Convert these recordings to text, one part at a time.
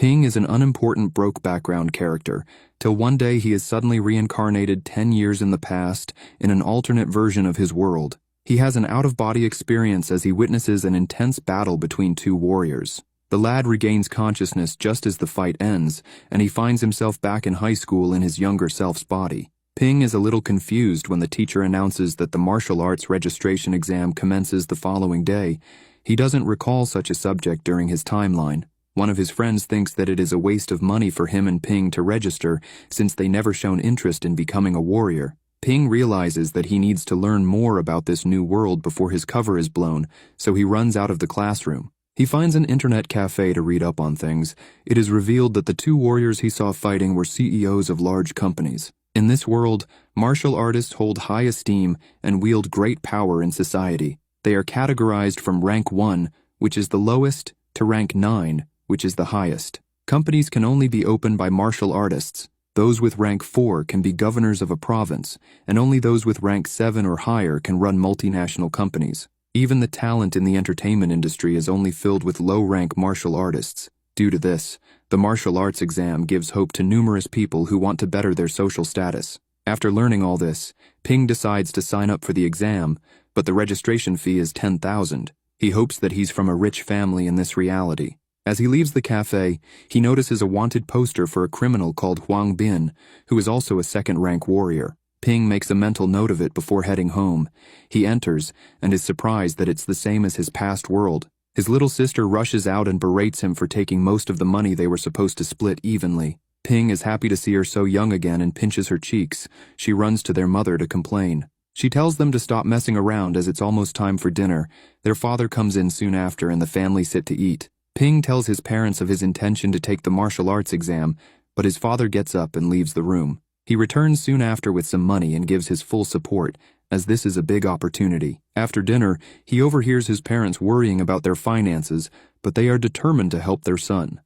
Ping is an unimportant broke background character, till one day he is suddenly reincarnated 10 years in the past in an alternate version of his world. He has an out-of-body experience as he witnesses an intense battle between two warriors. The lad regains consciousness just as the fight ends, and he finds himself back in high school in his younger self's body. Ping is a little confused when the teacher announces that the martial arts registration exam commences the following day. He doesn't recall such a subject during his timeline. One of his friends thinks that it is a waste of money for him and Ping to register since they never shown interest in becoming a warrior. Ping realizes that he needs to learn more about this new world before his cover is blown, so he runs out of the classroom. He finds an internet cafe to read up on things. It is revealed that the two warriors he saw fighting were CEOs of large companies. In this world, martial artists hold high esteem and wield great power in society. They are categorized from rank 1, which is the lowest, to rank 9, which is the highest. Companies can only be opened by martial artists. Those with rank 4 can be governors of a province, and only those with rank 7 or higher can run multinational companies. Even the talent in the entertainment industry is only filled with low-rank martial artists. Due to this, the martial arts exam gives hope to numerous people who want to better their social status. After learning all this, Ping decides to sign up for the exam, but the registration fee is 10,000. He hopes that he's from a rich family in this reality. As he leaves the cafe, he notices a wanted poster for a criminal called Huang Bin, who is also a second-rank warrior. Ping makes a mental note of it before heading home. He enters and is surprised that it's the same as his past world. His little sister rushes out and berates him for taking most of the money they were supposed to split evenly. Ping is happy to see her so young again and pinches her cheeks. She runs to their mother to complain. She tells them to stop messing around as it's almost time for dinner. Their father comes in soon after and the family sit to eat. Ping tells his parents of his intention to take the martial arts exam, but his father gets up and leaves the room. He returns soon after with some money and gives his full support, as this is a big opportunity. After dinner, he overhears his parents worrying about their finances, but they are determined to help their son.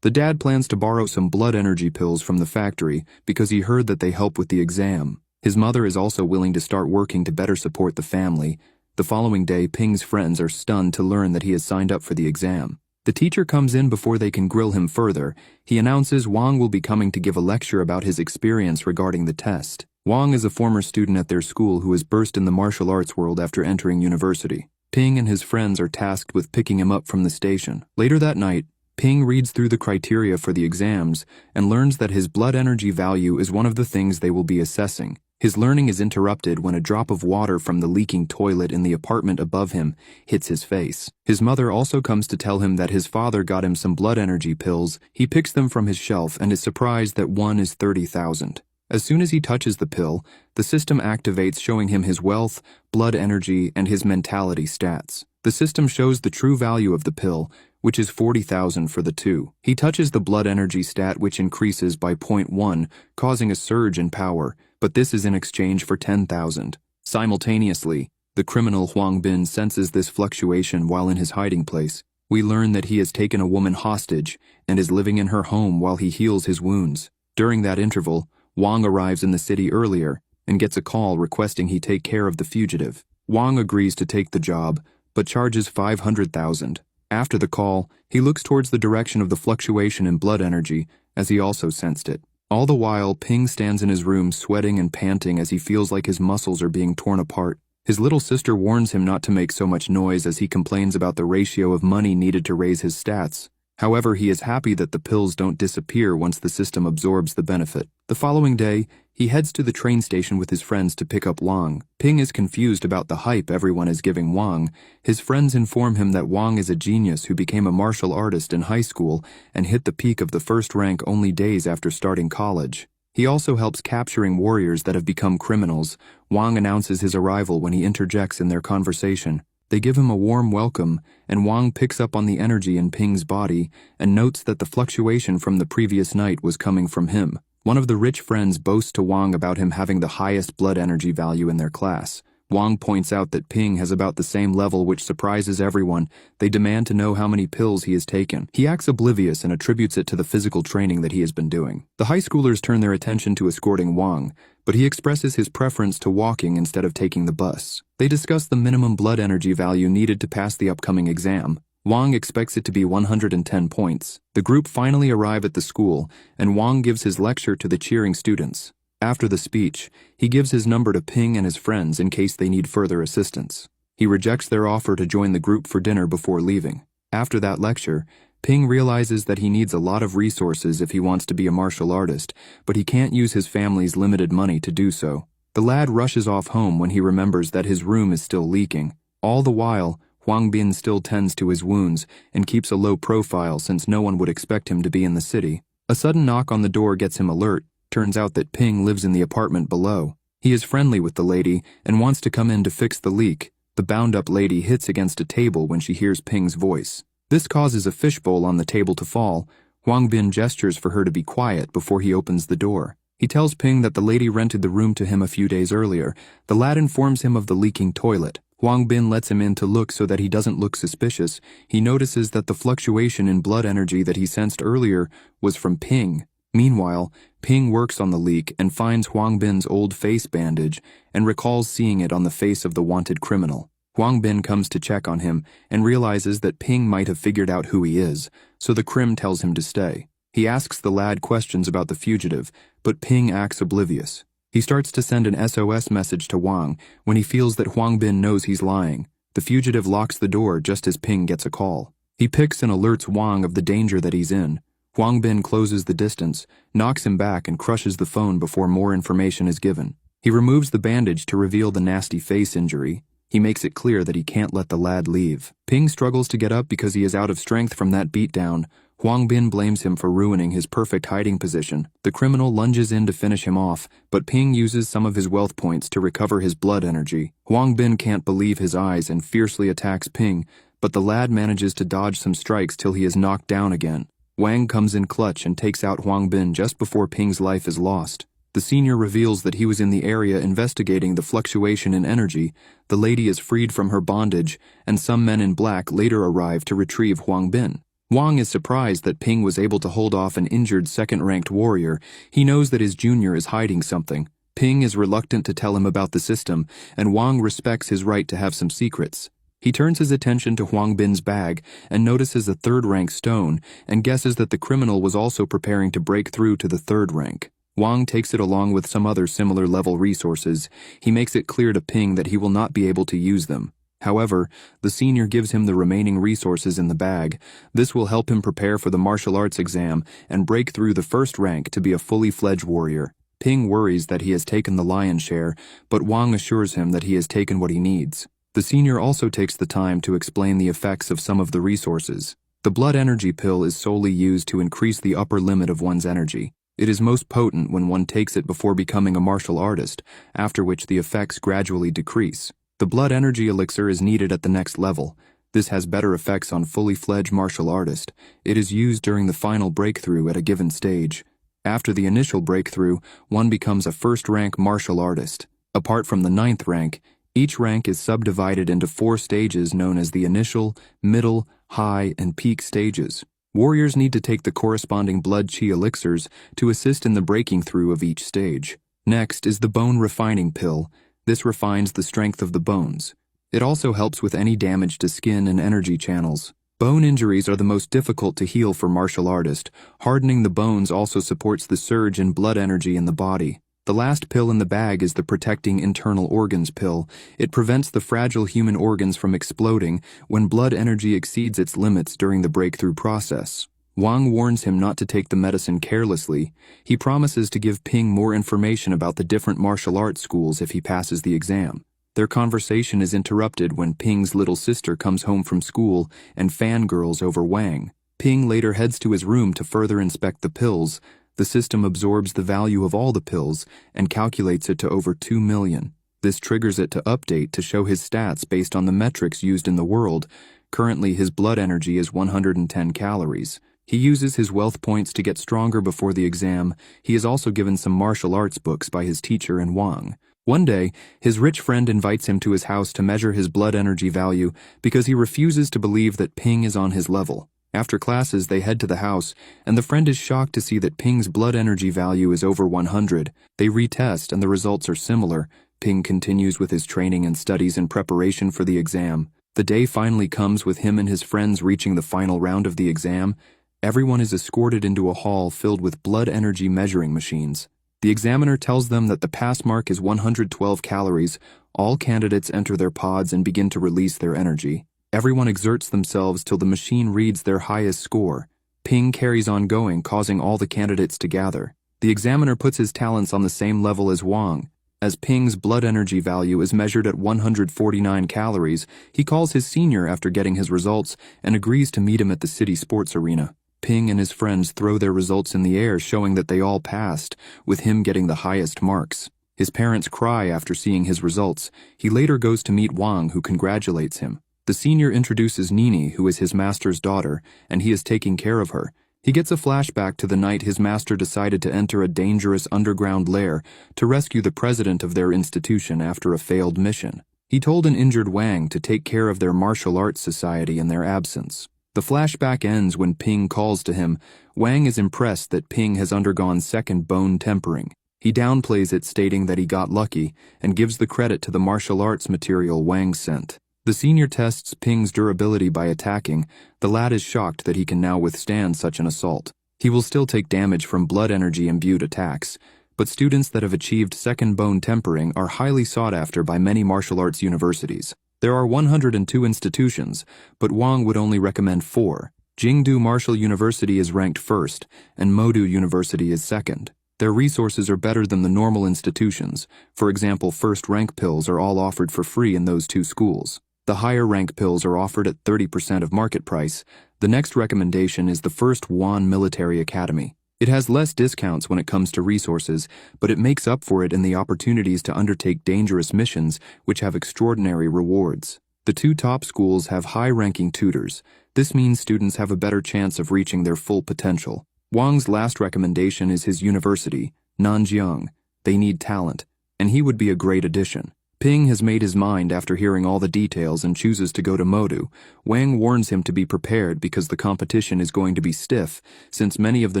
The dad plans to borrow some blood energy pills from the factory because he heard that they help with the exam. His mother is also willing to start working to better support the family. The following day, Ping's friends are stunned to learn that he has signed up for the exam. The teacher comes in before they can grill him further. He announces Wang will be coming to give a lecture about his experience regarding the test. Wang is a former student at their school who has burst in the martial arts world after entering university. Ping and his friends are tasked with picking him up from the station. Later that night, Ping reads through the criteria for the exams and learns that his blood energy value is one of the things they will be assessing. His learning is interrupted when a drop of water from the leaking toilet in the apartment above him hits his face. His mother also comes to tell him that his father got him some blood energy pills. He picks them from his shelf and is surprised that one is 30,000. As soon as he touches the pill, the system activates, showing him his wealth, blood energy, and his mentality stats. The system shows the true value of the pill, which is 40,000 for the two. He touches the blood energy stat, which increases by 0.1, causing a surge in power, but this is in exchange for 10,000. Simultaneously, the criminal Huang Bin senses this fluctuation while in his hiding place. We learn that he has taken a woman hostage and is living in her home while he heals his wounds. During that interval, Wang arrives in the city earlier and gets a call requesting he take care of the fugitive. Wang agrees to take the job, but charges 500,000. After the call, he looks towards the direction of the fluctuation in blood energy, as he also sensed it. All the while, Ping stands in his room sweating and panting as he feels like his muscles are being torn apart. His little sister warns him not to make so much noise as he complains about the ratio of money needed to raise his stats. However, he is happy that the pills don't disappear once the system absorbs the benefit. The following day, he heads to the train station with his friends to pick up Wang. Ping is confused about the hype everyone is giving Wang. His friends inform him that Wang is a genius who became a martial artist in high school and hit the peak of the first rank only days after starting college. He also helps capturing warriors that have become criminals. Wang announces his arrival when he interjects in their conversation. They give him a warm welcome, and Wang picks up on the energy in Ping's body and notes that the fluctuation from the previous night was coming from him. One of the rich friends boasts to Wang about him having the highest blood energy value in their class. Wang points out that Ping has about the same level, which surprises everyone. They demand to know how many pills he has taken. He acts oblivious and attributes it to the physical training that he has been doing. The high schoolers turn their attention to escorting Wang, but he expresses his preference to walking instead of taking the bus. They discuss the minimum blood energy value needed to pass the upcoming exam. Wang expects it to be 110 points. The group finally arrive at the school, and Wang gives his lecture to the cheering students. After the speech, he gives his number to Ping and his friends in case they need further assistance. He rejects their offer to join the group for dinner before leaving. After that lecture, Ping realizes that he needs a lot of resources if he wants to be a martial artist, but he can't use his family's limited money to do so. The lad rushes off home when he remembers that his room is still leaking. All the while, Huang Bin still tends to his wounds and keeps a low profile since no one would expect him to be in the city. A sudden knock on the door gets him alert. Turns out that Ping lives in the apartment below. He is friendly with the lady and wants to come in to fix the leak. The bound-up lady hits against a table when she hears Ping's voice. This causes a fishbowl on the table to fall. Huang Bin gestures for her to be quiet before he opens the door. He tells Ping that the lady rented the room to him a few days earlier. The lad informs him of the leaking toilet. Huang Bin lets him in to look so that he doesn't look suspicious. He notices that the fluctuation in blood energy that he sensed earlier was from Ping. Meanwhile, Ping works on the leak and finds Huang Bin's old face bandage and recalls seeing it on the face of the wanted criminal. Huang Bin comes to check on him and realizes that Ping might have figured out who he is, so the crim tells him to stay. He asks the lad questions about the fugitive, but Ping acts oblivious. He starts to send an SOS message to Wang when he feels that Huang Bin knows he's lying. The fugitive locks the door just as Ping gets a call. He picks and alerts Wang of the danger that he's in. Huang Bin closes the distance, knocks him back and crushes the phone before more information is given. He removes the bandage to reveal the nasty face injury. He makes it clear that he can't let the lad leave. Ping struggles to get up because he is out of strength from that beatdown. Huang Bin blames him for ruining his perfect hiding position. The criminal lunges in to finish him off, but Ping uses some of his wealth points to recover his blood energy. Huang Bin can't believe his eyes and fiercely attacks Ping, but the lad manages to dodge some strikes till he is knocked down again. Wang comes in clutch and takes out Huang Bin just before Ping's life is lost. The senior reveals that he was in the area investigating the fluctuation in energy. The lady is freed from her bondage, and some men in black later arrive to retrieve Huang Bin. Wang is surprised that Ping was able to hold off an injured second-ranked warrior. He knows that his junior is hiding something. Ping is reluctant to tell him about the system, and Wang respects his right to have some secrets. He turns his attention to Huang Bin's bag and notices a third-rank stone and guesses that the criminal was also preparing to break through to the third rank. Wang takes it along with some other similar level resources. He makes it clear to Ping that he will not be able to use them. However, the senior gives him the remaining resources in the bag. This will help him prepare for the martial arts exam and break through the first rank to be a fully fledged warrior. Ping worries that he has taken the lion's share, but Wang assures him that he has taken what he needs. The senior also takes the time to explain the effects of some of the resources. The blood energy pill is solely used to increase the upper limit of one's energy. It is most potent when one takes it before becoming a martial artist, after which the effects gradually decrease. The blood energy elixir is needed at the next level. This has better effects on fully fledged martial artist. It is used during the final breakthrough at a given stage. After the initial breakthrough, one becomes a first-rank martial artist. Apart from the 9th rank, each rank is subdivided into 4 stages known as the initial, middle, high, and peak stages. Warriors need to take the corresponding blood chi elixirs to assist in the breaking through of each stage. Next is the bone refining pill. This refines the strength of the bones. It also helps with any damage to skin and energy channels. Bone injuries are the most difficult to heal for martial artists. Hardening the bones also supports the surge in blood energy in the body. The last pill in the bag is the protecting internal organs pill. It prevents the fragile human organs from exploding when blood energy exceeds its limits during the breakthrough process. Wang warns him not to take the medicine carelessly. He promises to give Ping more information about the different martial arts schools if he passes the exam. Their conversation is interrupted when Ping's little sister comes home from school and fangirls over Wang. Ping later heads to his room to further inspect the pills. The system absorbs the value of all the pills and calculates it to over 2 million. This triggers it to update to show his stats based on the metrics used in the world. Currently, his blood energy is 110 calories. He uses his wealth points to get stronger before the exam. He is also given some martial arts books by his teacher and Wang. One day, his rich friend invites him to his house to measure his blood energy value because he refuses to believe that Ping is on his level. After classes, they head to the house, and the friend is shocked to see that Ping's blood energy value is over 100. They retest, and the results are similar. Ping continues with his training and studies in preparation for the exam. The day finally comes with him and his friends reaching the final round of the exam. Everyone is escorted into a hall filled with blood energy measuring machines. The examiner tells them that the pass mark is 112 calories. All candidates enter their pods and begin to release their energy. Everyone exerts themselves till the machine reads their highest score. Ping carries on going, causing all the candidates to gather. The examiner puts his talents on the same level as Wang. As Ping's blood energy value is measured at 149 calories, he calls his senior after getting his results and agrees to meet him at the city sports arena. Ping and his friends throw their results in the air, showing that they all passed, with him getting the highest marks. His parents cry after seeing his results. He later goes to meet Wang, who congratulates him. The senior introduces Nini, who is his master's daughter, and he is taking care of her. He gets a flashback to the night his master decided to enter a dangerous underground lair to rescue the president of their institution after a failed mission. He told an injured Wang to take care of their martial arts society in their absence. The flashback ends when Ping calls to him. Wang is impressed that Ping has undergone second bone tempering. He downplays it, stating that he got lucky, and gives the credit to the martial arts material Wang sent. The senior tests Ping's durability by attacking. The lad is shocked that he can now withstand such an assault. He will still take damage from blood energy imbued attacks, but students that have achieved second bone tempering are highly sought after by many martial arts universities. There are 102 institutions, but Wang would only recommend 4. Jingdu Martial University is ranked first, and Modu University is second. Their resources are better than the normal institutions. For example, first rank pills are all offered for free in those 2 schools. The higher rank pills are offered at 30% of market price. The next recommendation is the First Yuan Military Academy. It has less discounts when it comes to resources, but it makes up for it in the opportunities to undertake dangerous missions, which have extraordinary rewards. The 2 top schools have high-ranking tutors. This means students have a better chance of reaching their full potential. Wang's last recommendation is his university, Nanjiang. They need talent, and he would be a great addition. Ping has made his mind after hearing all the details and chooses to go to Modu. Wang warns him to be prepared because the competition is going to be stiff, since many of the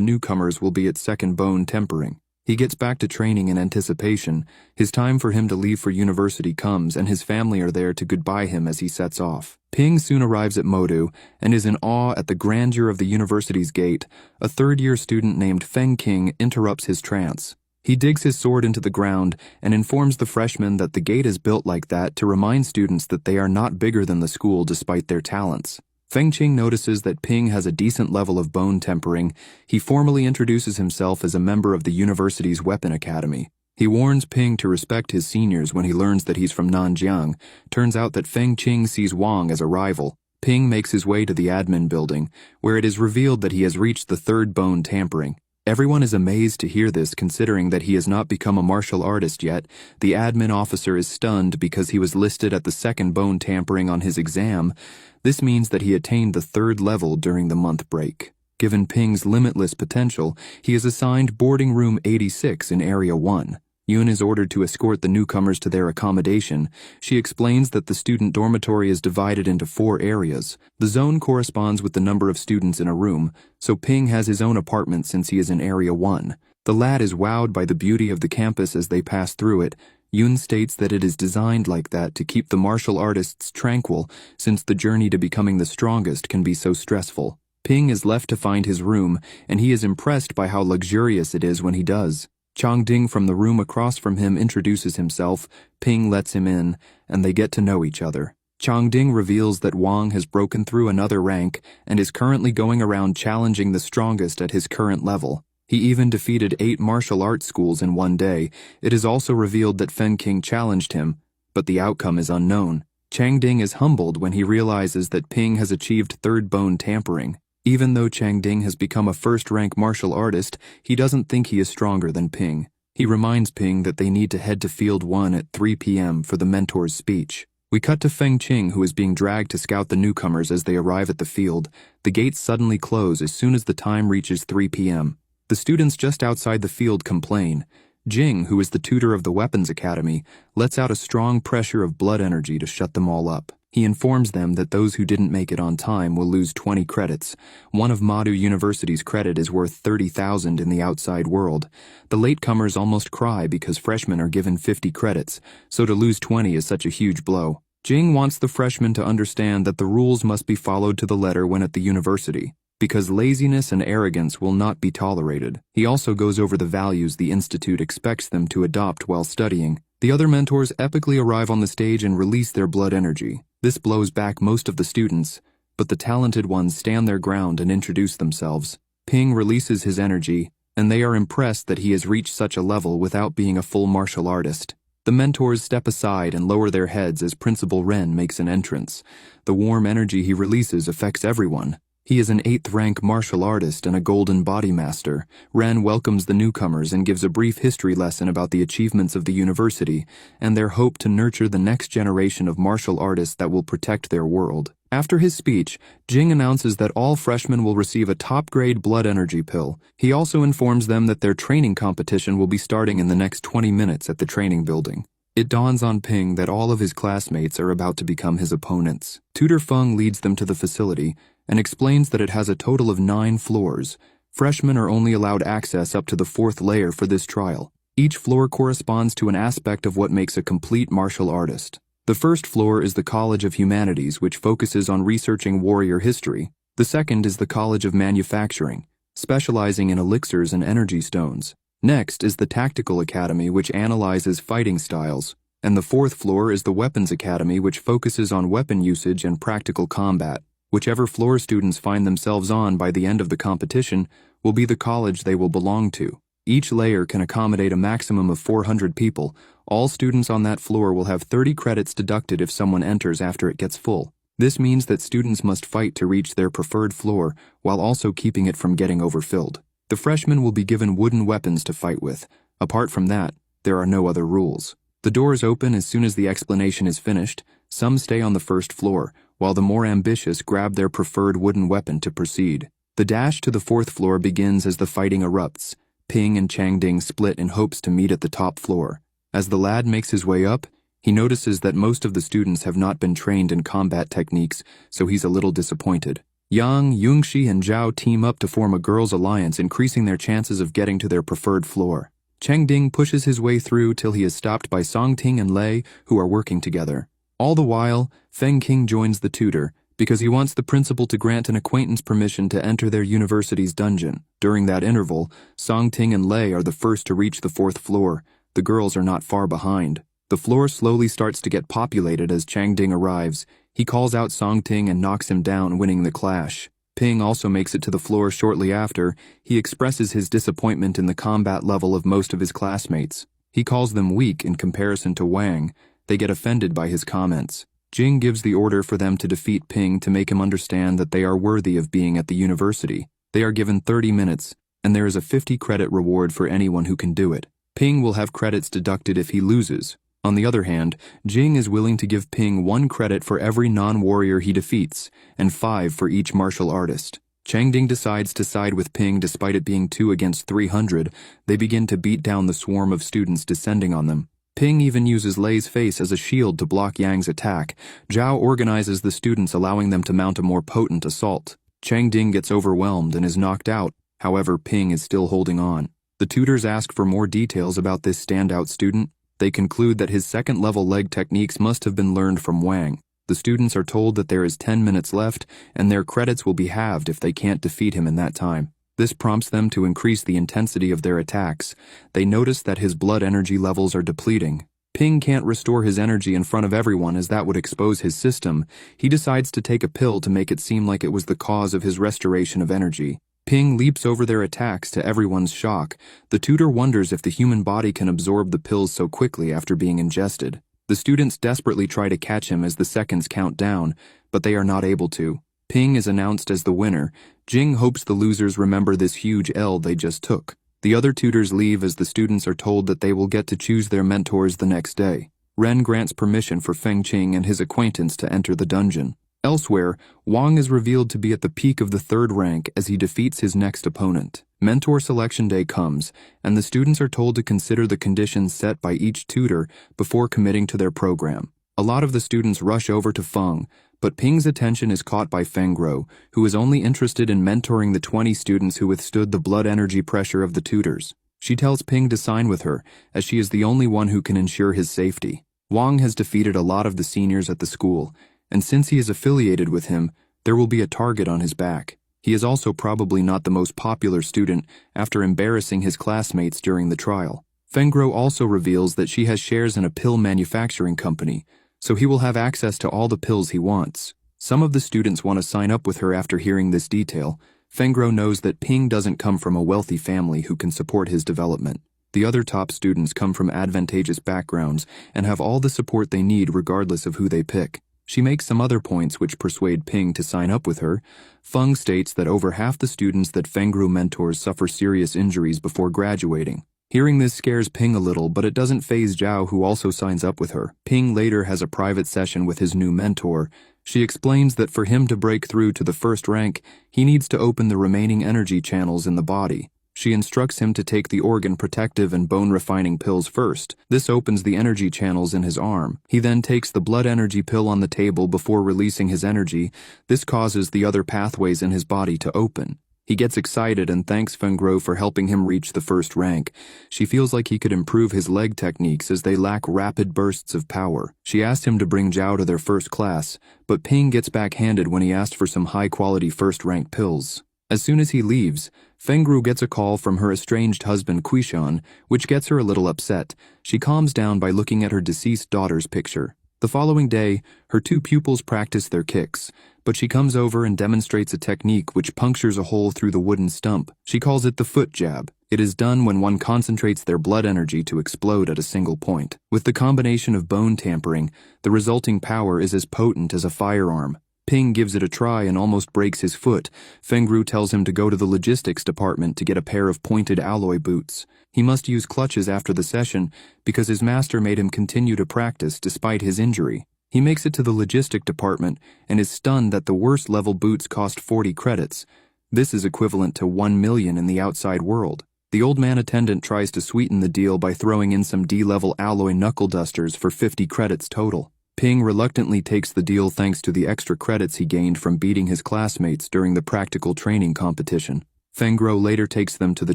newcomers will be at second bone tempering. He gets back to training in anticipation. His time for him to leave for university comes, and his family are there to goodbye him as he sets off. Ping soon arrives at Modu and is in awe at the grandeur of the university's gate. A third-year student named Feng interrupts his trance. He digs his sword into the ground and informs the freshmen that the gate is built like that to remind students that they are not bigger than the school despite their talents. Feng notices that Ping has a decent level of bone tempering. He formally introduces himself as a member of the university's weapon academy. He warns Ping to respect his seniors when he learns that he's from Nanjiang. Turns out that Feng sees Wang as a rival. Ping makes his way to the admin building, where it is revealed that he has reached the third bone tampering. Everyone is amazed to hear this, considering that he has not become a martial artist yet. The admin officer is stunned because he was listed at the second bone tampering on his exam. This means that he attained the 3rd level during the month break. Given Ping's limitless potential, he is assigned boarding room 86 in Area 1. Yun is ordered to escort the newcomers to their accommodation. She explains that the student dormitory is divided into 4 areas. The zone corresponds with the number of students in a room, so Ping has his own apartment since he is in Area 1. The lad is wowed by the beauty of the campus as they pass through it. Yun states that it is designed like that to keep the martial artists tranquil, since the journey to becoming the strongest can be so stressful. Ping is left to find his room, and he is impressed by how luxurious it is when he does. Changding from the room across from him introduces himself. Ping lets him in, and they get to know each other. Changding reveals that Wang has broken through another rank and is currently going around challenging the strongest at his current level. He even defeated 8 martial arts schools in one day. It is also revealed that Feng challenged him, but the outcome is unknown. Changding is humbled when he realizes that Ping has achieved third bone tampering. Even though Changding has become a first-rank martial artist, he doesn't think he is stronger than Ping. He reminds Ping that they need to head to Field 1 at 3 p.m. for the mentor's speech. We cut to Feng who is being dragged to scout the newcomers as they arrive at the field. The gates suddenly close as soon as the time reaches 3 p.m. The students just outside the field complain. Jing, who is the tutor of the Weapons Academy, lets out a strong pressure of blood energy to shut them all up. He informs them that those who didn't make it on time will lose 20 credits. One of Modu University's credit is worth 30,000 in the outside world. The latecomers almost cry because freshmen are given 50 credits, so to lose 20 is such a huge blow. Jing wants the freshmen to understand that the rules must be followed to the letter when at the university, because laziness and arrogance will not be tolerated. He also goes over the values the institute expects them to adopt while studying. The other mentors epically arrive on the stage and release their blood energy. This blows back most of the students, but the talented ones stand their ground and introduce themselves. Ping releases his energy, and they are impressed that he has reached such a level without being a full martial artist. The mentors step aside and lower their heads as Principal Ren makes an entrance. The warm energy he releases affects everyone. He is an 8th-rank martial artist and a golden body master. Ren welcomes the newcomers and gives a brief history lesson about the achievements of the university and their hope to nurture the next generation of martial artists that will protect their world. After his speech, Jing announces that all freshmen will receive a top-grade blood energy pill. He also informs them that their training competition will be starting in the next 20 minutes at the training building. It dawns on Ping that all of his classmates are about to become his opponents. Tutor Feng leads them to the facility and explains that it has a total of 9 floors. Freshmen are only allowed access up to the 4th layer for this trial. Each floor corresponds to an aspect of what makes a complete martial artist. The first floor is the College of Humanities, which focuses on researching warrior history. The second is the College of Manufacturing, specializing in elixirs and energy stones. Next is the Tactical Academy, which analyzes fighting styles. And the 4th floor is the Weapons Academy, which focuses on weapon usage and practical combat. Whichever floor students find themselves on by the end of the competition will be the college they will belong to. Each layer can accommodate a maximum of 400 people. All students on that floor will have 30 credits deducted if someone enters after it gets full. This means that students must fight to reach their preferred floor while also keeping it from getting overfilled. The freshmen will be given wooden weapons to fight with. Apart from that, there are no other rules. The doors open as soon as the explanation is finished. Some stay on the first floor, while the more ambitious grab their preferred wooden weapon to proceed. The dash to the 4th floor begins as the fighting erupts. Ping and Changding split in hopes to meet at the top floor. As the lad makes his way up, he notices that most of the students have not been trained in combat techniques, so he's a little disappointed. Yang, Yungxi, and Zhao team up to form a girls' alliance, increasing their chances of getting to their preferred floor. Changding pushes his way through till he is stopped by Songting and Lei, who are working together. All the while, Feng Qing joins the tutor, because he wants the principal to grant an acquaintance permission to enter their university's dungeon. During that interval, Songting and Lei are the first to reach the 4th floor. The girls are not far behind. The floor slowly starts to get populated as Changding arrives. He calls out Songting and knocks him down, winning the clash. Ping also makes it to the floor shortly after. He expresses his disappointment in the combat level of most of his classmates. He calls them weak in comparison to Wang. They get offended by his comments. Jing gives the order for them to defeat Ping to make him understand that they are worthy of being at the university. They are given 30 minutes, and there is a 50 credit reward for anyone who can do it. Ping will have credits deducted if he loses. On the other hand, Jing is willing to give Ping 1 credit for every non-warrior he defeats, and 5 for each martial artist. Changding decides to side with Ping despite it being 2 against 300. They begin to beat down the swarm of students descending on them. Ping even uses Lei's face as a shield to block Yang's attack. Zhao organizes the students, allowing them to mount a more potent assault. Changding gets overwhelmed and is knocked out. However, Ping is still holding on. The tutors ask for more details about this standout student. They conclude that his 2nd-level leg techniques must have been learned from Wang. The students are told that there is 10 minutes left, and their credits will be halved if they can't defeat him in that time. This prompts them to increase the intensity of their attacks. They notice that his blood energy levels are depleting. Ping can't restore his energy in front of everyone as that would expose his system. He decides to take a pill to make it seem like it was the cause of his restoration of energy. Ping leaps over their attacks to everyone's shock. The tutor wonders if the human body can absorb the pills so quickly after being ingested. The students desperately try to catch him as the seconds count down, but they are not able to. Ping is announced as the winner. Jing hopes the losers remember this huge L they just took. The other tutors leave as the students are told that they will get to choose their mentors the next day. Ren grants permission for Feng Qing and his acquaintance to enter the dungeon. Elsewhere, Wang is revealed to be at the peak of the 3rd rank as he defeats his next opponent. Mentor selection day comes, and the students are told to consider the conditions set by each tutor before committing to their program. A lot of the students rush over to Feng, but Ping's attention is caught by Feng Guo, who is only interested in mentoring the 20 students who withstood the blood energy pressure of the tutors. She tells Ping to sign with her, as she is the only one who can ensure his safety. Wang has defeated a lot of the seniors at the school, and since he is affiliated with him, there will be a target on his back. He is also probably not the most popular student after embarrassing his classmates during the trial. Fengro also reveals that she has shares in a pill manufacturing company, so he will have access to all the pills he wants. Some of the students want to sign up with her after hearing this detail. Fengro knows that Ping doesn't come from a wealthy family who can support his development. The other top students come from advantageous backgrounds and have all the support they need regardless of who they pick. She makes some other points which persuade Ping to sign up with her. Feng states that over half the students that Fengru mentors suffer serious injuries before graduating. Hearing this scares Ping a little, but it doesn't faze Zhao, who also signs up with her. Ping later has a private session with his new mentor. She explains that for him to break through to the first rank, he needs to open the remaining energy channels in the body. She instructs him to take the organ protective and bone refining pills first. This opens the energy channels in his arm. He then takes the blood energy pill on the table before releasing his energy. This causes the other pathways in his body to open. He gets excited and thanks Fengro for helping him reach the first rank. She feels like he could improve his leg techniques as they lack rapid bursts of power. She asked him to bring Zhao to their first class, but Ping gets backhanded when he asked for some high-quality first-rank pills. As soon as he leaves, Fengru gets a call from her estranged husband Quishan, which gets her a little upset. She calms down by looking at her deceased daughter's picture. The following day, her two pupils practice their kicks, but she comes over and demonstrates a technique which punctures a hole through the wooden stump. She calls it the foot jab. It is done when one concentrates their blood energy to explode at a single point. With the combination of bone tampering, the resulting power is as potent as a firearm. Ping gives it a try and almost breaks his foot. Fengru tells him to go to the logistics department to get a pair of pointed alloy boots. He must use clutches after the session because his master made him continue to practice despite his injury. He makes it to the logistic department and is stunned that the worst level boots cost 40 credits. This is equivalent to 1 million in the outside world. The old man attendant tries to sweeten the deal by throwing in some D-level alloy knuckle dusters for 50 credits total. Ping reluctantly takes the deal thanks to the extra credits he gained from beating his classmates during the practical training competition. Fengro later takes them to the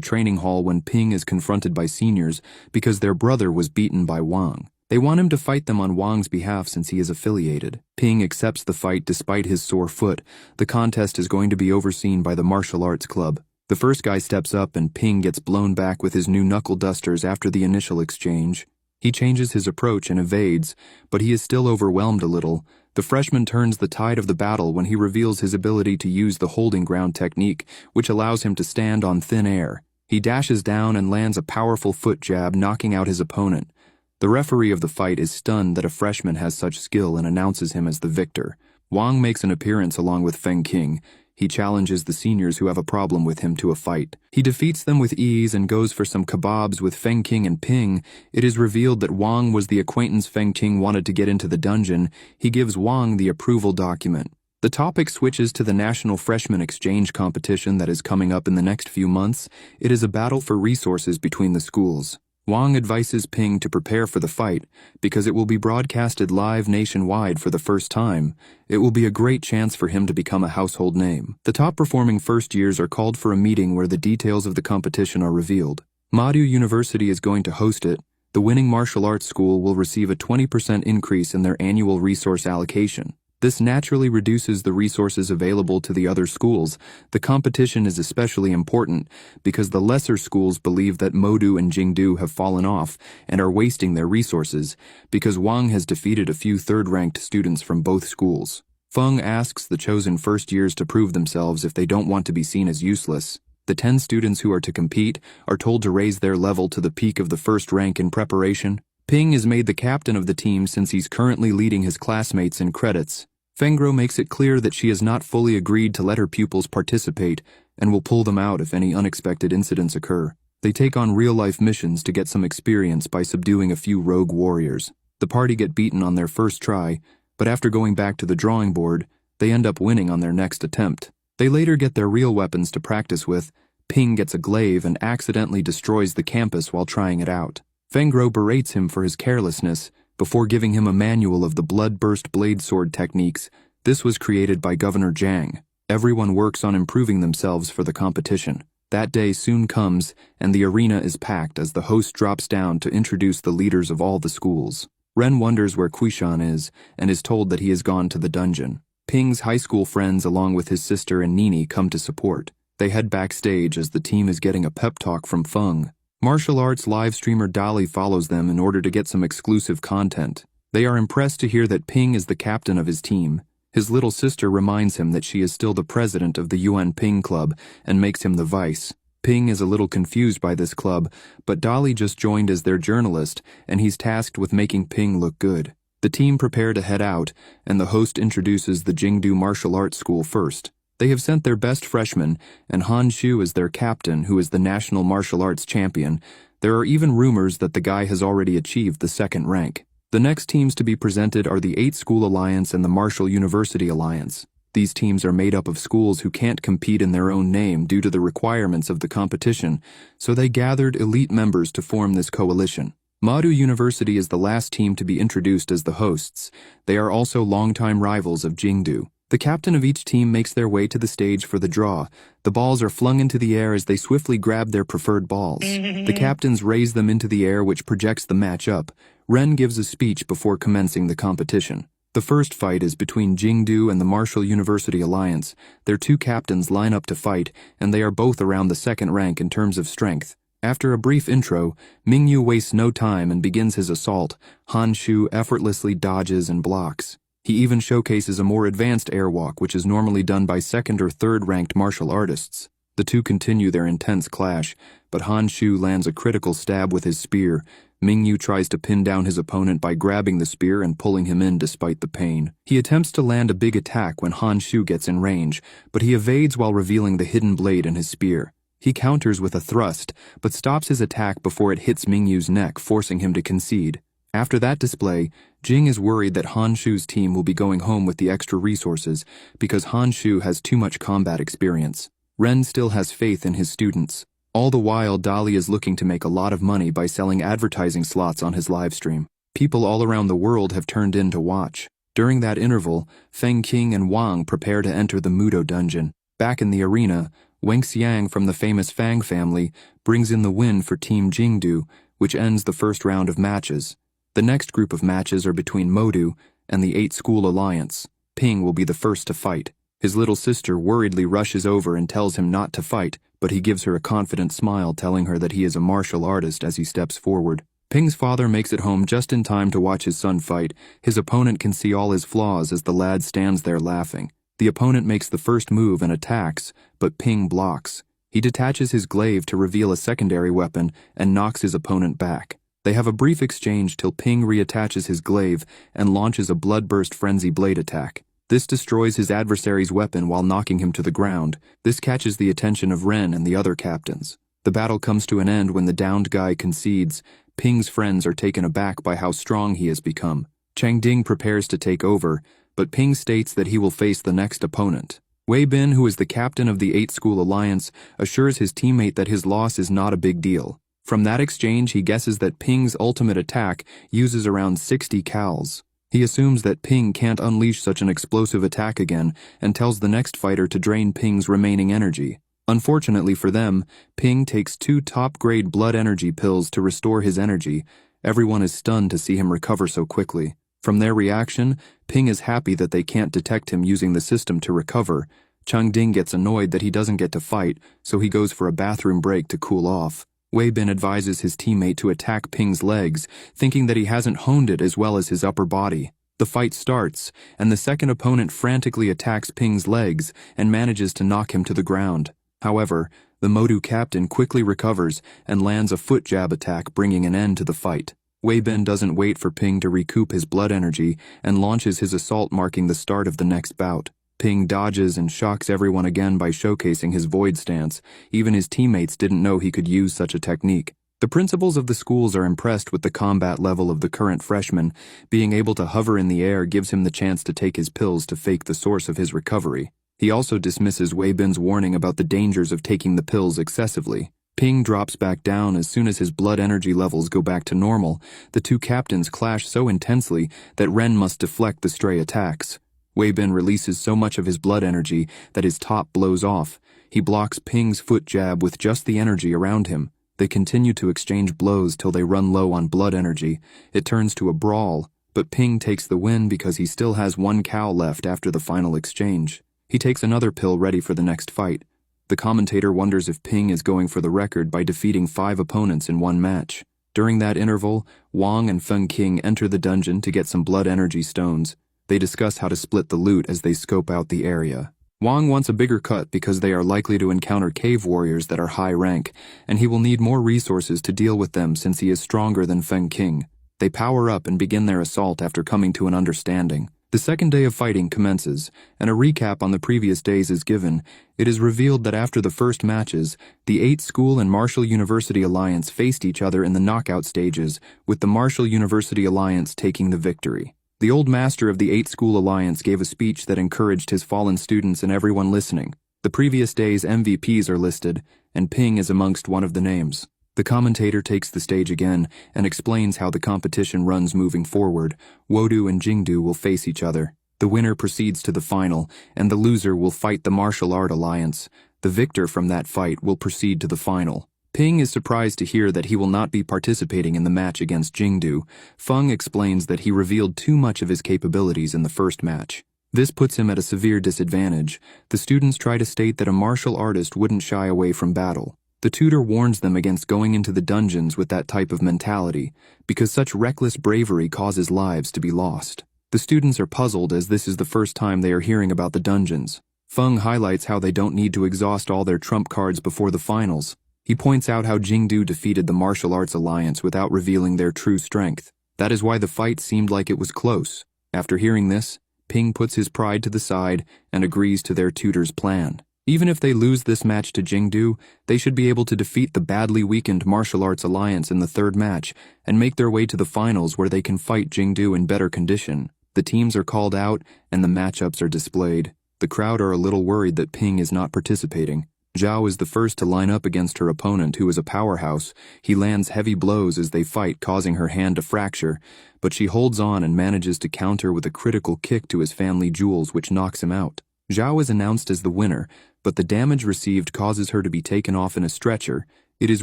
training hall when Ping is confronted by seniors because their brother was beaten by Wang. They want him to fight them on Wang's behalf since he is affiliated. Ping accepts the fight despite his sore foot. The contest is going to be overseen by the martial arts club. The first guy steps up and Ping gets blown back with his new knuckle dusters after the initial exchange. He changes his approach and evades, but he is still overwhelmed a little. The freshman turns the tide of the battle when he reveals his ability to use the holding ground technique, which allows him to stand on thin air. He dashes down and lands a powerful foot jab, knocking out his opponent. The referee of the fight is stunned that a freshman has such skill and announces him as the victor. Wang makes an appearance along with Feng Qing. He challenges the seniors who have a problem with him to a fight. He defeats them with ease and goes for some kebabs with Feng Qing and Ping. It is revealed that Wang was the acquaintance Feng Qing wanted to get into the dungeon. He gives Wang the approval document. The topic switches to the National Freshman Exchange competition that is coming up in the next few months. It is a battle for resources between the schools. Wang advises Ping to prepare for the fight because it will be broadcasted live nationwide for the first time. It will be a great chance for him to become a household name. The top-performing first years are called for a meeting where the details of the competition are revealed. Madu University is going to host it. The winning martial arts school will receive a 20% increase in their annual resource allocation. This naturally reduces the resources available to the other schools. The competition is especially important because the lesser schools believe that Modu and Jingdu have fallen off and are wasting their resources because Wang has defeated a few third-ranked students from both schools. Feng asks the chosen first years to prove themselves if they don't want to be seen as useless. The 10 students who are to compete are told to raise their level to the peak of the first rank in preparation. Ping is made the captain of the team since he's currently leading his classmates in credits. Fengro makes it clear that she has not fully agreed to let her pupils participate and will pull them out if any unexpected incidents occur. They take on real-life missions to get some experience by subduing a few rogue warriors. The party get beaten on their first try, but after going back to the drawing board, they end up winning on their next attempt. They later get their real weapons to practice with. Ping gets a glaive and accidentally destroys the campus while trying it out. Fengro berates him for his carelessness before giving him a manual of the blood-burst blade sword techniques. This was created by Governor Zhang. Everyone works on improving themselves for the competition. That day soon comes, and the arena is packed as the host drops down to introduce the leaders of all the schools. Ren wonders where Quishan is and is told that he has gone to the dungeon. Ping's high school friends along with his sister and Nini come to support. They head backstage as the team is getting a pep talk from Feng. Martial arts live streamer Dali follows them in order to get some exclusive content. They are impressed to hear that Ping is the captain of his team. His little sister reminds him that she is still the president of the Yuan Ping Club and makes him the vice. Ping is a little confused by this club, but Dali just joined as their journalist and he's tasked with making Ping look good. The team prepare to head out, and the host introduces the Jingdu Martial Arts School first. They have sent their best freshman, and Han Shu is their captain, who is the national martial arts champion. There are even rumors that the guy has already achieved the second rank. The next teams to be presented are the 8 School Alliance and the Martial University Alliance. These teams are made up of schools who can't compete in their own name due to the requirements of the competition, so they gathered elite members to form this coalition. Madu University is the last team to be introduced as the hosts. They are also longtime rivals of Jingdu. The captain of each team makes their way to the stage for the draw. The balls are flung into the air as they swiftly grab their preferred balls. The captains raise them into the air, which projects the match up. Ren gives a speech before commencing the competition. The first fight is between Jingdu and the Martial University Alliance. Their 2 captains line up to fight, and they are both around the second rank in terms of strength. After a brief intro, Mingyu wastes no time and begins his assault. Han Shu effortlessly dodges and blocks. He even showcases a more advanced airwalk, which is normally done by 2nd or 3rd ranked martial artists. The two continue their intense clash, but Han Shu lands a critical stab with his spear. Mingyu tries to pin down his opponent by grabbing the spear and pulling him in despite the pain. He attempts to land a big attack when Han Shu gets in range, but he evades while revealing the hidden blade in his spear. He counters with a thrust, but stops his attack before it hits Mingyu's neck, forcing him to concede. After that display, Jing is worried that Han Shu's team will be going home with the extra resources because Han Shu has too much combat experience. Ren still has faith in his students. All the while, Dali is looking to make a lot of money by selling advertising slots on his livestream. People all around the world have turned in to watch. During that interval, Feng Qing and Wang prepare to enter the Mudo dungeon. Back in the arena, Wang Xiang from the famous Fang family brings in the win for Team Jingdu, which ends the first round of matches. The next group of matches are between Modu and the 8 School Alliance. Ping will be the first to fight. His little sister worriedly rushes over and tells him not to fight, but he gives her a confident smile telling her that he is a martial artist as he steps forward. Ping's father makes it home just in time to watch his son fight. His opponent can see all his flaws as the lad stands there laughing. The opponent makes the first move and attacks, but Ping blocks. He detaches his glaive to reveal a secondary weapon and knocks his opponent back. They have a brief exchange till Ping reattaches his glaive and launches a bloodburst frenzy blade attack. This destroys his adversary's weapon while knocking him to the ground. This catches the attention of Ren and the other captains. The battle comes to an end when the downed guy concedes. Ping's friends are taken aback by how strong he has become. Chang Ding prepares to take over, but Ping states that he will face the next opponent. Wei Bin, who is the captain of the 8 School Alliance, assures his teammate that his loss is not a big deal. From that exchange, he guesses that Ping's ultimate attack uses around 60 cals. He assumes that Ping can't unleash such an explosive attack again and tells the next fighter to drain Ping's remaining energy. Unfortunately for them, Ping takes 2 top-grade blood energy pills to restore his energy. Everyone is stunned to see him recover so quickly. From their reaction, Ping is happy that they can't detect him using the system to recover. Chang Ding gets annoyed that he doesn't get to fight, so he goes for a bathroom break to cool off. Wei Bin advises his teammate to attack Ping's legs, thinking that he hasn't honed it as well as his upper body. The fight starts, and the second opponent frantically attacks Ping's legs and manages to knock him to the ground. However, the Modu captain quickly recovers and lands a foot jab attack, bringing an end to the fight. Wei Bin doesn't wait for Ping to recoup his blood energy and launches his assault, marking the start of the next bout. Ping dodges and shocks everyone again by showcasing his void stance. Even his teammates didn't know he could use such a technique. The principals of the schools are impressed with the combat level of the current freshman. Being able to hover in the air gives him the chance to take his pills to fake the source of his recovery. He also dismisses Wei Bin's warning about the dangers of taking the pills excessively. Ping drops back down as soon as his blood energy levels go back to normal. The 2 captains clash so intensely that Ren must deflect the stray attacks. Wei Bin releases so much of his blood energy that his top blows off. He blocks Ping's foot jab with just the energy around him. They continue to exchange blows till they run low on blood energy. It turns to a brawl, but Ping takes the win because he still has one cow left after the final exchange. He takes another pill ready for the next fight. The commentator wonders if Ping is going for the record by defeating 5 opponents in one match. During that interval, Wang and Feng King enter the dungeon to get some blood energy stones. They discuss how to split the loot as they scope out the area. Wang wants a bigger cut because they are likely to encounter cave warriors that are high rank, and he will need more resources to deal with them since he is stronger than Feng King. They power up and begin their assault after coming to an understanding. The second day of fighting commences, and a recap on the previous days is given. It is revealed that after the first matches, the 8 School and Martial University Alliance faced each other in the knockout stages, with the Martial University Alliance taking the victory. The old master of the 8 School Alliance gave a speech that encouraged his fallen students and everyone listening. The previous day's MVPs are listed, and Ping is amongst one of the names. The commentator takes the stage again and explains how the competition runs moving forward. Wodu and Jingdu will face each other. The winner proceeds to the final, and the loser will fight the Martial Art Alliance. The victor from that fight will proceed to the final. Ping is surprised to hear that he will not be participating in the match against Jingdu. Feng explains that he revealed too much of his capabilities in the first match. This puts him at a severe disadvantage. The students try to state that a martial artist wouldn't shy away from battle. The tutor warns them against going into the dungeons with that type of mentality, because such reckless bravery causes lives to be lost. The students are puzzled as this is the first time they are hearing about the dungeons. Feng highlights how they don't need to exhaust all their trump cards before the finals. He points out how Jingdu defeated the Martial Arts Alliance without revealing their true strength. That is why the fight seemed like it was close. After hearing this, Ping puts his pride to the side and agrees to their tutor's plan. Even if they lose this match to Jingdu, they should be able to defeat the badly weakened Martial Arts Alliance in the third match and make their way to the finals where they can fight Jingdu in better condition. The teams are called out and the matchups are displayed. The crowd are a little worried that Ping is not participating. Zhao is the first to line up against her opponent, who is a powerhouse. He lands heavy blows as they fight, causing her hand to fracture, but she holds on and manages to counter with a critical kick to his family jewels, which knocks him out. Zhao is announced as the winner, but the damage received causes her to be taken off in a stretcher. It is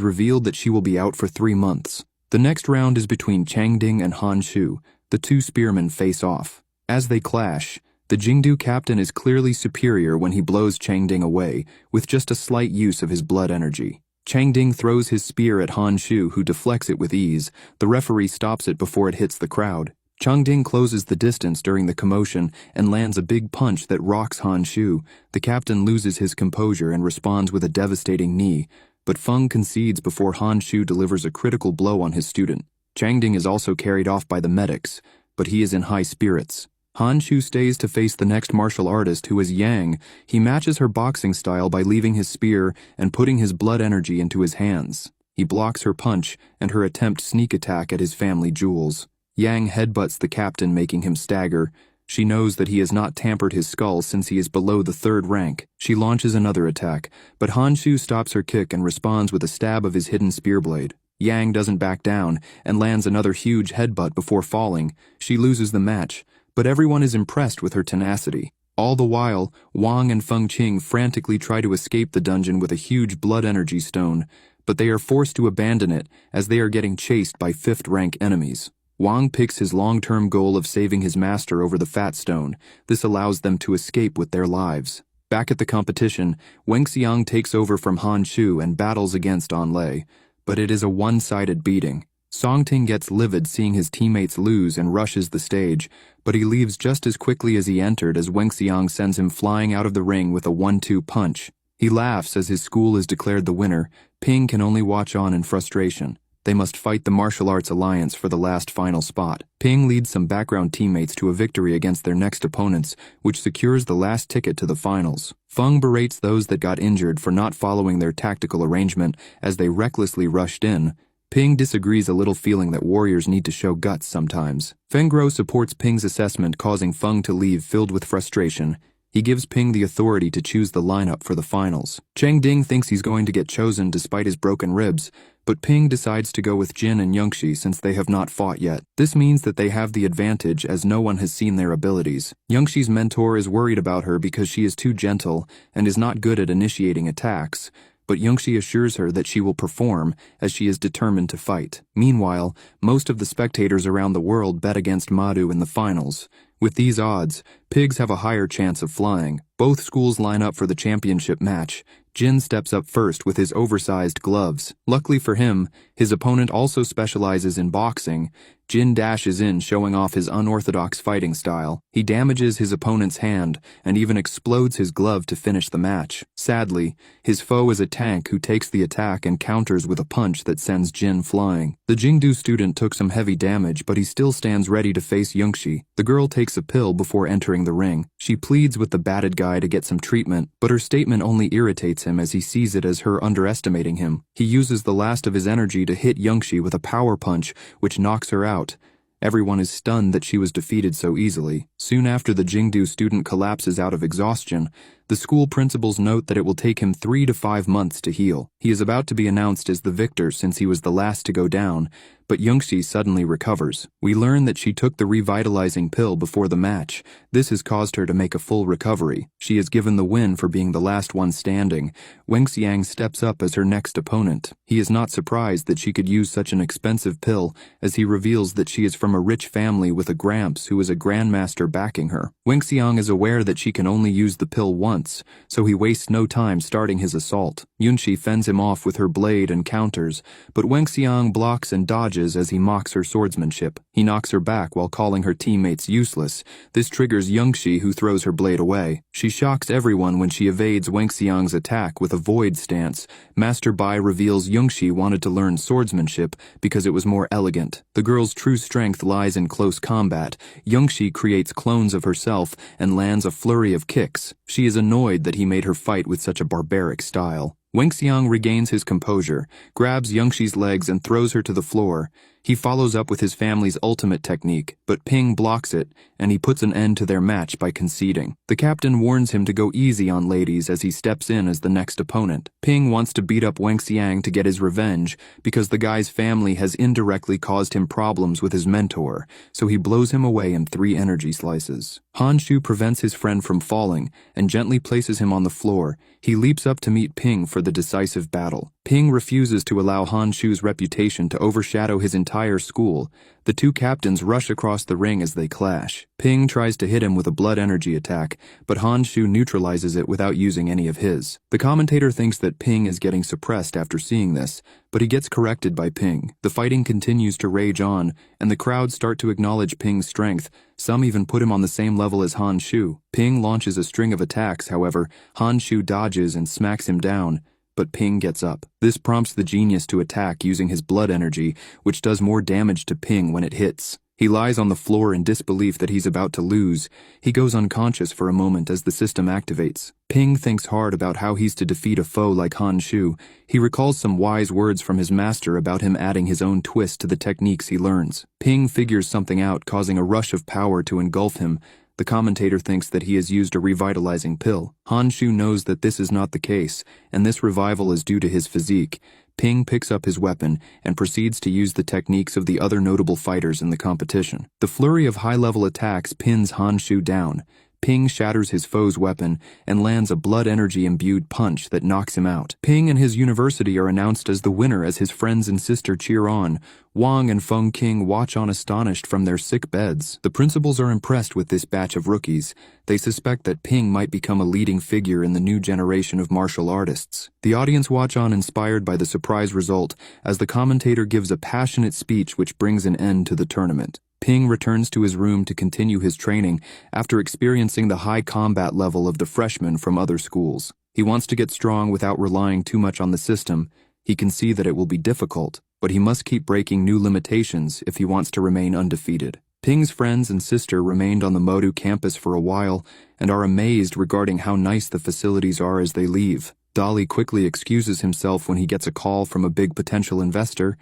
revealed that she will be out for 3 months. The next round is between Changding and Han Shu. The 2 spearmen face off. As they clash, the Jingdu captain is clearly superior when he blows Changding away, with just a slight use of his blood energy. Changding throws his spear at Han Shu, who deflects it with ease. The referee stops it before it hits the crowd. Changding closes the distance during the commotion and lands a big punch that rocks Han Shu. The captain loses his composure and responds with a devastating knee, but Feng concedes before Han Shu delivers a critical blow on his student. Changding is also carried off by the medics, but he is in high spirits. Han Shu stays to face the next martial artist, who is Yang. He matches her boxing style by leaving his spear and putting his blood energy into his hands. He blocks her punch and her attempt sneak attack at his family jewels. Yang headbutts the captain, making him stagger. She knows that he has not tampered his skull since he is below the 3rd rank. She launches another attack, but Han Shu stops her kick and responds with a stab of his hidden spear blade. Yang doesn't back down and lands another huge headbutt before falling. She loses the match, but everyone is impressed with her tenacity. All the while, Wang and Feng Qing frantically try to escape the dungeon with a huge blood energy stone, but they are forced to abandon it as they are getting chased by 5th-rank enemies. Wang picks his long-term goal of saving his master over the fat stone. This allows them to escape with their lives. Back at the competition, Wang Xiang takes over from Han Shu and battles against An Lei, but it is a one-sided beating. Song Ting gets livid seeing his teammates lose and rushes the stage, but he leaves just as quickly as he entered as Wang Xiang sends him flying out of the ring with a 1-2 punch. He laughs as his school is declared the winner. Ping can only watch on in frustration. They must fight the Martial Arts Alliance for the last final spot. Ping leads some background teammates to a victory against their next opponents, which secures the last ticket to the finals. Feng berates those that got injured for not following their tactical arrangement as they recklessly rushed in. Ping disagrees a little, feeling that warriors need to show guts sometimes. Feng Guo supports Ping's assessment, causing Feng to leave filled with frustration. He gives Ping the authority to choose the lineup for the finals. Cheng Ding thinks he's going to get chosen despite his broken ribs, but Ping decides to go with Jin and Yangshi since they have not fought yet. This means that they have the advantage as no one has seen their abilities. Yangshi's mentor is worried about her because she is too gentle and is not good at initiating attacks, but Youngshi assures her that she will perform, as she is determined to fight. Meanwhile, most of the spectators around the world bet against Madu in the finals. With these odds, pigs have a higher chance of flying. Both schools line up for the championship match. Jin steps up first with his oversized gloves. Luckily for him, his opponent also specializes in boxing. Jin dashes in, showing off his unorthodox fighting style. He damages his opponent's hand and even explodes his glove to finish the match. Sadly, his foe is a tank who takes the attack and counters with a punch that sends Jin flying. The Jingdu student took some heavy damage, but he still stands ready to face Youngshi. The girl takes a pill before entering the ring. She pleads with the batted guy to get some treatment, but her statement only irritates him as he sees it as her underestimating him. He uses the last of his energy to hit Youngshi with a power punch, which knocks her out. Everyone is stunned that she was defeated so easily. Soon after the Jingdu student collapses out of exhaustion, the school principals note that it will take him 3 to 5 months to heal. He is about to be announced as the victor since he was the last to go down, but Youngshi suddenly recovers. We learn that she took the revitalizing pill before the match. This has caused her to make a full recovery. She is given the win for being the last one standing. Wangxiang steps up as her next opponent. He is not surprised that she could use such an expensive pill, as he reveals that she is from a rich family with a gramps who is a grandmaster backing her. Wangxiang is aware that she can only use the pill once, so he wastes no time starting his assault. Yunshi fends him off with her blade and counters, but Wangxiang blocks and dodges as he mocks her swordsmanship. He knocks her back while calling her teammates useless. This triggers Youngshi, who throws her blade away. She shocks everyone when she evades Wangxiang's attack with a void stance. Master Bai reveals Youngshi wanted to learn swordsmanship because it was more elegant. The girl's true strength lies in close combat. Youngshi creates clones of herself and lands a flurry of kicks. She is annoyed that he made her fight with such a barbaric style. Wangxiang regains his composure, grabs Youngshi's legs and throws her to the floor. He follows up with his family's ultimate technique, but Ping blocks it, and he puts an end to their match by conceding. The captain warns him to go easy on ladies as he steps in as the next opponent. Ping wants to beat up Wangxiang to get his revenge because the guy's family has indirectly caused him problems with his mentor, so he blows him away in 3 energy slices. Han Shu prevents his friend from falling and gently places him on the floor. He leaps up to meet Ping for the decisive battle. Ping refuses to allow Han Shu's reputation to overshadow his entire school. The 2 captains rush across the ring as they clash. Ping tries to hit him with a blood energy attack, but Han Shu neutralizes it without using any of his. The commentator thinks that Ping is getting suppressed after seeing this, but he gets corrected by Ping. The fighting continues to rage on, and the crowd start to acknowledge Ping's strength. Some even put him on the same level as Han Shu. Ping launches a string of attacks, however, Han Shu dodges and smacks him down, but Ping gets up. This prompts the genius to attack using his blood energy, which does more damage to Ping when it hits. He lies on the floor in disbelief that he's about to lose. He goes unconscious for a moment as the system activates. Ping thinks hard about how he's to defeat a foe like Han Shu. He recalls some wise words from his master about him adding his own twist to the techniques he learns. Ping figures something out, causing a rush of power to engulf him. The commentator thinks that he has used a revitalizing pill. Han Shu knows that this is not the case, and this revival is due to his physique. Ping picks up his weapon and proceeds to use the techniques of the other notable fighters in the competition. The flurry of high-level attacks pins Han Shu down. Ping shatters his foe's weapon and lands a blood energy-imbued punch that knocks him out. Ping and his university are announced as the winner as his friends and sister cheer on. Wang and Feng Qing watch on astonished from their sick beds. The principals are impressed with this batch of rookies. They suspect that Ping might become a leading figure in the new generation of martial artists. The audience watch on inspired by the surprise result as the commentator gives a passionate speech which brings an end to the tournament. Ping returns to his room to continue his training after experiencing the high combat level of the freshmen from other schools. He wants to get strong without relying too much on the system. He can see that it will be difficult, but he must keep breaking new limitations if he wants to remain undefeated. Ping's friends and sister remained on the Modu campus for a while and are amazed regarding how nice the facilities are as they leave. Dolly quickly excuses himself when he gets a call from a big potential investor.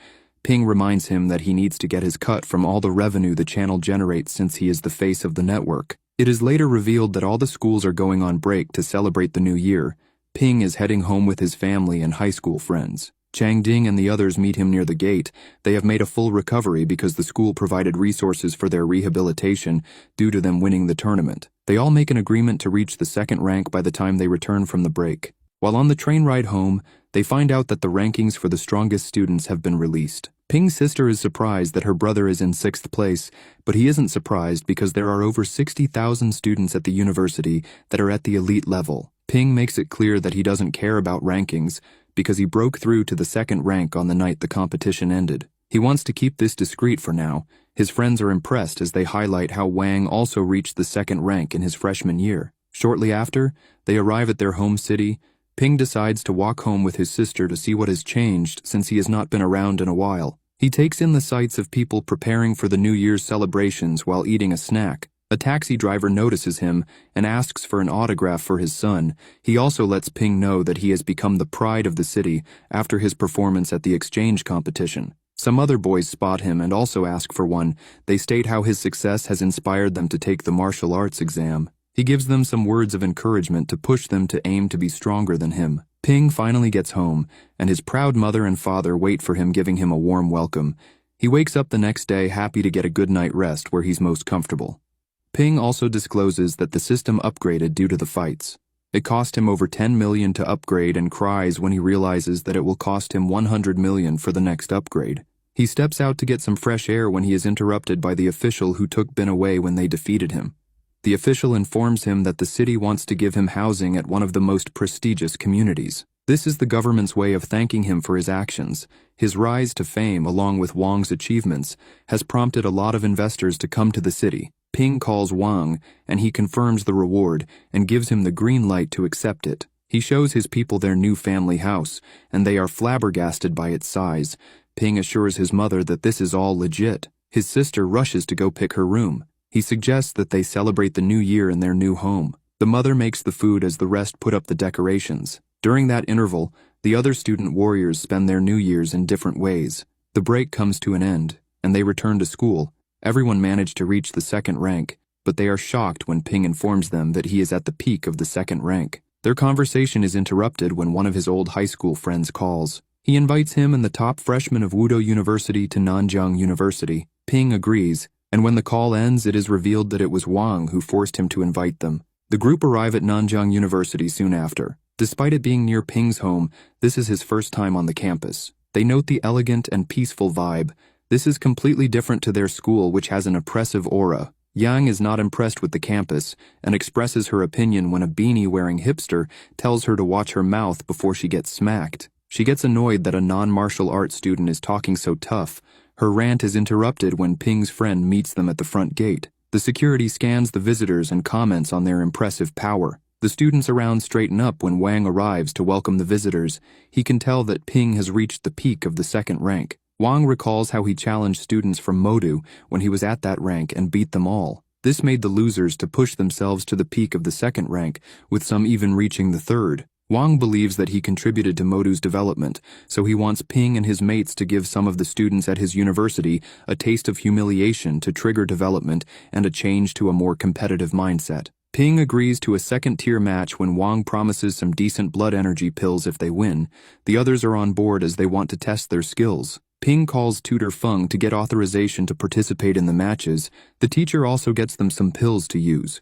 Ping reminds him that he needs to get his cut from all the revenue the channel generates since he is the face of the network. It is later revealed that all the schools are going on break to celebrate the new year. Ping is heading home with his family and high school friends. Chang Ding and the others meet him near the gate. They have made a full recovery because the school provided resources for their rehabilitation due to them winning the tournament. They all make an agreement to reach the 2nd rank by the time they return from the break. While on the train ride home, They find out that the rankings for the strongest students have been released. Ping's sister is surprised that her brother is in 6th place, but he isn't surprised because there are over 60,000 students at the university that are at the elite level. Ping makes it clear that he doesn't care about rankings because he broke through to the 2nd rank on the night the competition ended. He wants to keep this discreet for now. His friends are impressed as they highlight how Wang also reached the 2nd rank in his freshman year. Shortly after, they arrive at their home city. Ping decides to walk home with his sister to see what has changed since he has not been around in a while. He takes in the sights of people preparing for the New Year's celebrations while eating a snack. A taxi driver notices him and asks for an autograph for his son. He also lets Ping know that he has become the pride of the city after his performance at the exchange competition. Some other boys spot him and also ask for one. They state how his success has inspired them to take the martial arts exam. He gives them some words of encouragement to push them to aim to be stronger than him. Ping finally gets home, and his proud mother and father wait for him, giving him a warm welcome. He wakes up the next day happy to get a good night rest where he's most comfortable. Ping also discloses that the system upgraded due to the fights. It cost him over 10 million to upgrade and cries when he realizes that it will cost him 100 million for the next upgrade. He steps out to get some fresh air when he is interrupted by the official who took Bin away when they defeated him. The official informs him that the city wants to give him housing at one of the most prestigious communities. This is the government's way of thanking him for his actions. His rise to fame, along with Wang's achievements, has prompted a lot of investors to come to the city. Ping calls Wang, and he confirms the reward and gives him the green light to accept it. He shows his people their new family house, and they are flabbergasted by its size. Ping assures his mother that this is all legit. His sister rushes to go pick her room. He suggests that they celebrate the new year in their new home. The mother makes the food as the rest put up the decorations. During that interval, the other student warriors spend their New Year's in different ways. The break comes to an end, and they return to school. Everyone managed to reach the 2nd rank, but they are shocked when Ping informs them that he is at the peak of the 2nd rank. Their conversation is interrupted when one of his old high school friends calls. He invites him and the top freshman of Wudou University to Nanjing University. Ping agrees, and when the call ends, it is revealed that it was Wang who forced him to invite them. The group arrive at Nanjing University soon after. Despite it being near Ping's home, this is his first time on the campus. They note the elegant and peaceful vibe. This is completely different to their school, which has an oppressive aura. Yang is not impressed with the campus and expresses her opinion when a beanie-wearing hipster tells her to watch her mouth before she gets smacked. She gets annoyed that a non-martial arts student is talking so tough. Her rant is interrupted when Ping's friend meets them at the front gate. The security scans the visitors and comments on their impressive power. The students around straighten up when Wang arrives to welcome the visitors. He can tell that Ping has reached the peak of the 2nd rank. Wang recalls how he challenged students from Modu when he was at that rank and beat them all. This made the losers to push themselves to the peak of the 2nd rank, with some even reaching the 3rd. Wang believes that he contributed to Modu's development, so he wants Ping and his mates to give some of the students at his university a taste of humiliation to trigger development and a change to a more competitive mindset. Ping agrees to a 2nd-tier match when Wang promises some decent blood energy pills if they win. The others are on board as they want to test their skills. Ping calls tutor Feng to get authorization to participate in the matches. The teacher also gets them some pills to use.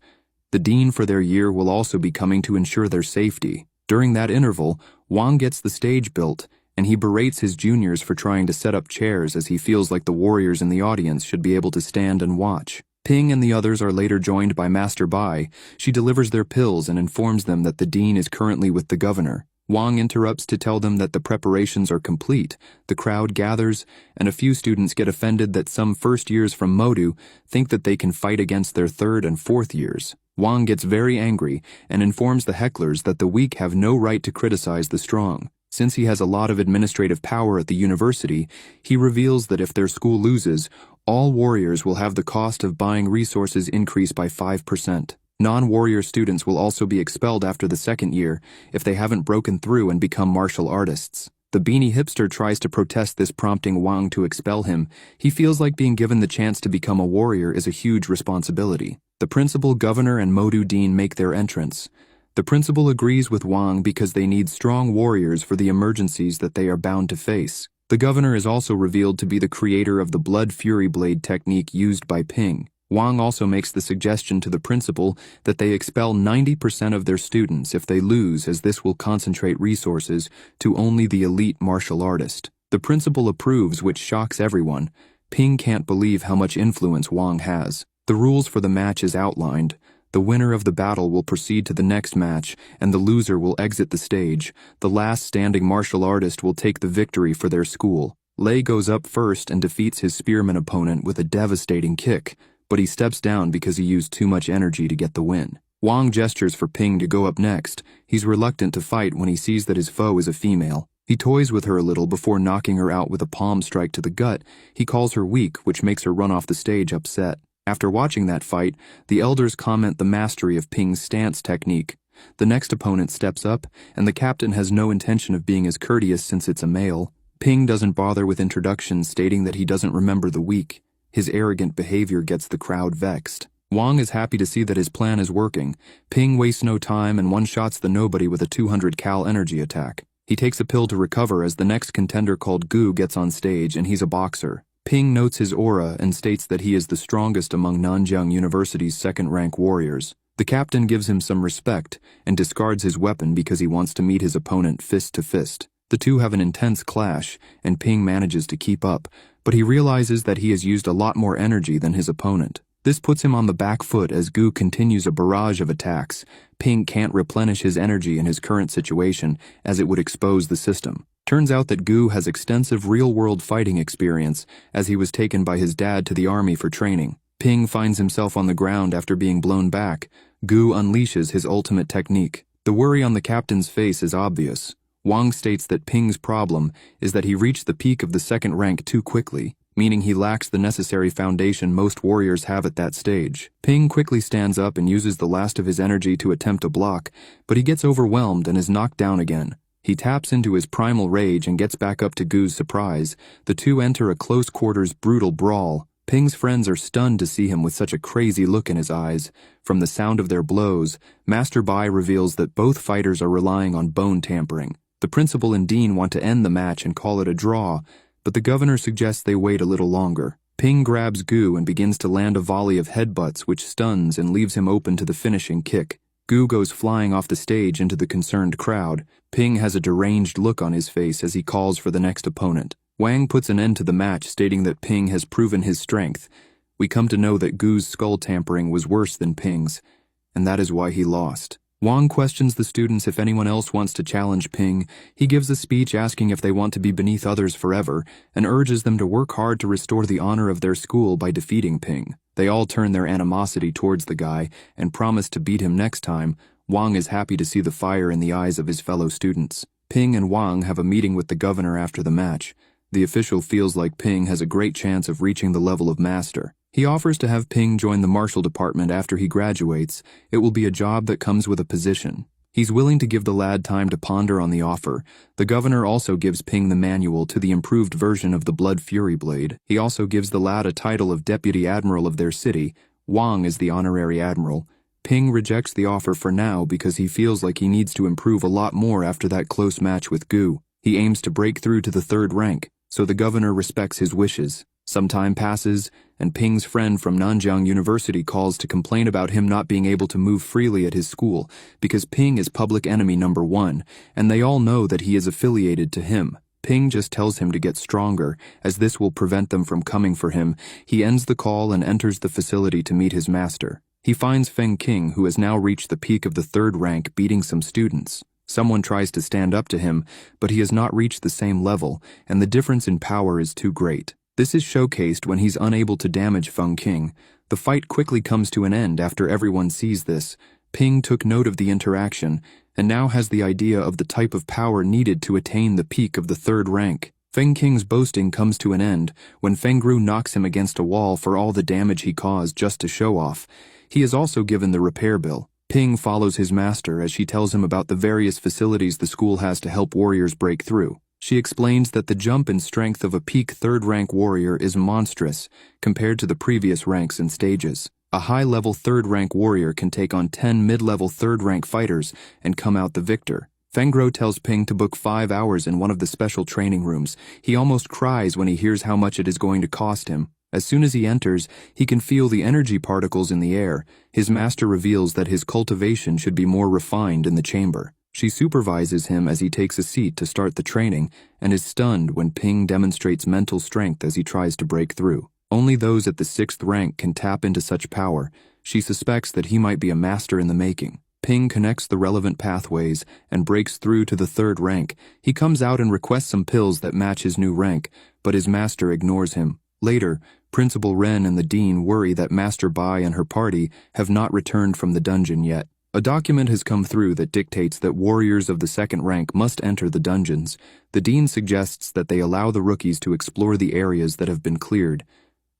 The dean for their year will also be coming to ensure their safety. During that interval, Wang gets the stage built, and he berates his juniors for trying to set up chairs as he feels like the warriors in the audience should be able to stand and watch. Ping and the others are later joined by Master Bai. She delivers their pills and informs them that the dean is currently with the governor. Wang interrupts to tell them that the preparations are complete. The crowd gathers, and a few students get offended that some first years from Modu think that they can fight against their 3rd and 4th years. Wang gets very angry and informs the hecklers that the weak have no right to criticize the strong. Since he has a lot of administrative power at the university, he reveals that if their school loses, all warriors will have the cost of buying resources increase by 5%. Non-warrior students will also be expelled after the 2nd year if they haven't broken through and become martial artists. The beanie hipster tries to protest this, prompting Wang to expel him. He feels like being given the chance to become a warrior is a huge responsibility. The principal, governor, and Modu dean make their entrance. The principal agrees with Wang because they need strong warriors for the emergencies that they are bound to face. The governor is also revealed to be the creator of the blood fury blade technique used by Ping. Wang also makes the suggestion to the principal that they expel 90% of their students if they lose, as this will concentrate resources to only the elite martial artist. The principal approves, which shocks everyone. Ping can't believe how much influence Wang has. The rules for the match is outlined. The winner of the battle will proceed to the next match, and the loser will exit the stage. The last standing martial artist will take the victory for their school. Lei goes up first and defeats his spearman opponent with a devastating kick, but he steps down because he used too much energy to get the win. Wang gestures for Ping to go up next. He's reluctant to fight when he sees that his foe is a female. He toys with her a little before knocking her out with a palm strike to the gut. He calls her weak, which makes her run off the stage upset. After watching that fight, the elders comment the mastery of Ping's stance technique. The next opponent steps up, and the captain has no intention of being as courteous since it's a male. Ping doesn't bother with introductions, stating that he doesn't remember the weak. His arrogant behavior gets the crowd vexed. Wang is happy to see that his plan is working. Ping wastes no time and one-shots the nobody with a 200 cal energy attack. He takes a pill to recover as the next contender called Gu gets on stage, and he's a boxer. Ping notes his aura and states that he is the strongest among Nanjiang University's second-rank warriors. The captain gives him some respect and discards his weapon because he wants to meet his opponent fist to fist. The two have an intense clash, and Ping manages to keep up, but he realizes that he has used a lot more energy than his opponent. This puts him on the back foot as Gu continues a barrage of attacks. Ping can't replenish his energy in his current situation, as it would expose the system. Turns out that Gu has extensive real-world fighting experience, as he was taken by his dad to the army for training. Ping finds himself on the ground after being blown back. Gu unleashes his ultimate technique. The worry on the captain's face is obvious. Wang states that Ping's problem is that he reached the peak of the second rank too quickly, meaning he lacks the necessary foundation most warriors have at that stage. Ping quickly stands up and uses the last of his energy to attempt a block, but he gets overwhelmed and is knocked down again. He taps into his primal rage and gets back up to Gu's surprise. The two enter a close-quarters brutal brawl. Ping's friends are stunned to see him with such a crazy look in his eyes. From the sound of their blows, Master Bai reveals that both fighters are relying on bone tampering. The principal and dean want to end the match and call it a draw, but the governor suggests they wait a little longer. Ping grabs Gu and begins to land a volley of headbutts which stuns and leaves him open to the finishing kick. Gu goes flying off the stage into the concerned crowd. Ping has a deranged look on his face as he calls for the next opponent. Wang puts an end to the match, stating that Ping has proven his strength. We come to know that Gu's skull tampering was worse than Ping's, and that is why he lost. Wang questions the students if anyone else wants to challenge Ping. He gives a speech asking if they want to be beneath others forever, and urges them to work hard to restore the honor of their school by defeating Ping. They all turn their animosity towards the guy and promise to beat him next time. Wang is happy to see the fire in the eyes of his fellow students. Ping and Wang have a meeting with the governor after the match. The official feels like Ping has a great chance of reaching the level of master. He offers to have Ping join the martial department after he graduates. It will be a job that comes with a position. He's willing to give the lad time to ponder on the offer. The governor also gives Ping the manual to the improved version of the Blood Fury blade. He also gives the lad a title of deputy admiral of their city. Wang is the honorary admiral. Ping rejects the offer for now because he feels like he needs to improve a lot more after that close match with Gu. He aims to break through to the third rank, so the governor respects his wishes. Some time passes, and Ping's friend from Nanjiang University calls to complain about him not being able to move freely at his school because Ping is public enemy number 1, and they all know that he is affiliated to him. Ping just tells him to get stronger, as this will prevent them from coming for him. He ends the call and enters the facility to meet his master. He finds Feng King, who has now reached the peak of the third rank, beating some students. Someone tries to stand up to him, but he has not reached the same level, and the difference in power is too great. This is showcased when he's unable to damage Feng King. The fight quickly comes to an end after everyone sees this. Ping took note of the interaction, and now has the idea of the type of power needed to attain the peak of the third rank. Feng King's boasting comes to an end when Feng Gru knocks him against a wall for all the damage he caused just to show off. He is also given the repair bill. Ping follows his master as she tells him about the various facilities the school has to help warriors break through. She explains that the jump in strength of a peak third-rank warrior is monstrous compared to the previous ranks and stages. A high-level third-rank warrior can take on 10 mid-level third-rank fighters and come out the victor. Fengro tells Ping to book 5 hours in one of the special training rooms. He almost cries when he hears how much it is going to cost him. As soon as he enters, he can feel the energy particles in the air. His master reveals that his cultivation should be more refined in the chamber. She supervises him as he takes a seat to start the training and is stunned when Ping demonstrates mental strength as he tries to break through. Only those at the 6th rank can tap into such power. She suspects that he might be a master in the making. Ping connects the relevant pathways and breaks through to the 3rd rank. He comes out and requests some pills that match his new rank, but his master ignores him. Later, Principal Ren and the Dean worry that Master Bai and her party have not returned from the dungeon yet. A document has come through that dictates that warriors of the 2nd rank must enter the dungeons. The Dean suggests that they allow the rookies to explore the areas that have been cleared.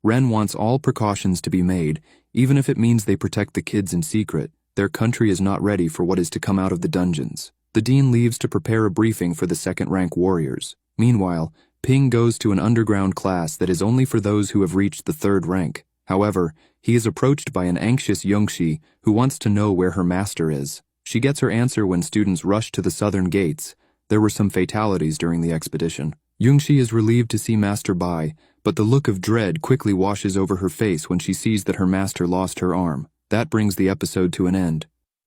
Ren wants all precautions to be made, even if it means they protect the kids in secret. Their country is not ready for what is to come out of the dungeons. The Dean leaves to prepare a briefing for the 2nd rank warriors. Meanwhile, Ping goes to an underground class that is only for those who have reached the 3rd rank. However, he is approached by an anxious Yongxi who wants to know where her master is. She gets her answer when students rush to the southern gates. There were some fatalities during the expedition. Yongxi is relieved to see Master Bai, but the look of dread quickly washes over her face when she sees that her master lost her arm. That brings the episode to an end.